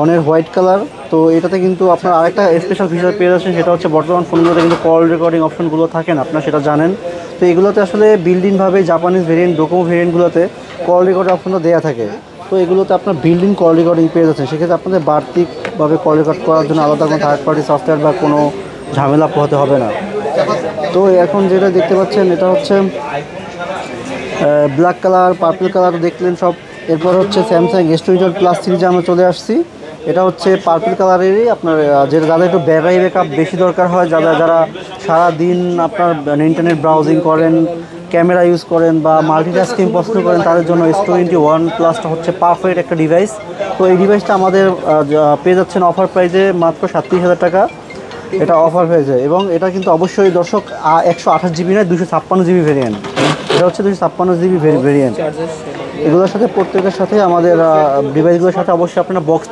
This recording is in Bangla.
অনের হোয়াইট কালার। তো এটাতে কিন্তু আপনার আরেকটা স্পেশাল ফিচার পেয়ে যাচ্ছেন, সেটা হচ্ছে বর্তমান ফোনগুলোতে কিন্তু কল রেকর্ডিং অপশনগুলো থাকে না, আপনারা সেটা জানেন। তো এগুলোতে আসলে বিল্ডিংভাবে জাপানিজ ভেরিয়েন্ট, ডোকোমো ভেরিয়েন্টগুলোতে কল রেকর্ডিং অপশনটা দেওয়া থাকে। তো এগুলোতে আপনার বিল্ডিং কল রেকর্ডিং পেয়ে যাচ্ছেন, সেক্ষেত্রে আপনাদের বাড়তিভাবে কল রেকর্ড করার জন্য আলাদা কোনো থার্ড পার্টি সফটওয়্যার বা কোনো ঝামেলা পোহাতে হবে না। তো এখন যেটা দেখতে পাচ্ছেন এটা হচ্ছে ব্ল্যাক কালার, পার্পল কালার দেখলেন সব। এরপর হচ্ছে স্যামসাং S21 প্লাস সিরিজে আমরা চলে আসছি। এটা হচ্ছে পার্পল কালারেরই আপনার, যেটা যাদের একটু ব্যাটারি ব্যাকআপ বেশি দরকার হয়, যারা সারাদিন আপনার ইন্টারনেট ব্রাউজিং করেন, ক্যামেরা ইউজ করেন বা মাল্টিটাস্কিং পছন্দ করেন, তাদের জন্য S21 প্লাসটা হচ্ছে পারফেক্ট একটা ডিভাইস। তো এই ডিভাইসটা আমাদের পেয়ে যাচ্ছেন অফার প্রাইসে মাত্র 37,000 টাকা। এটা অফার হয়েছে এবং এটা কিন্তু অবশ্যই দর্শক 128 জিবি নয়, 256 জিবি ভেরিয়েন্ট। এটা হচ্ছে 256 জিবি ভেরিয়েন্ট। এগুলোর সাথে প্রত্যেকের সাথে আমাদের ডিভাইসগুলোর সাথে অবশ্যই আপনারা বক্স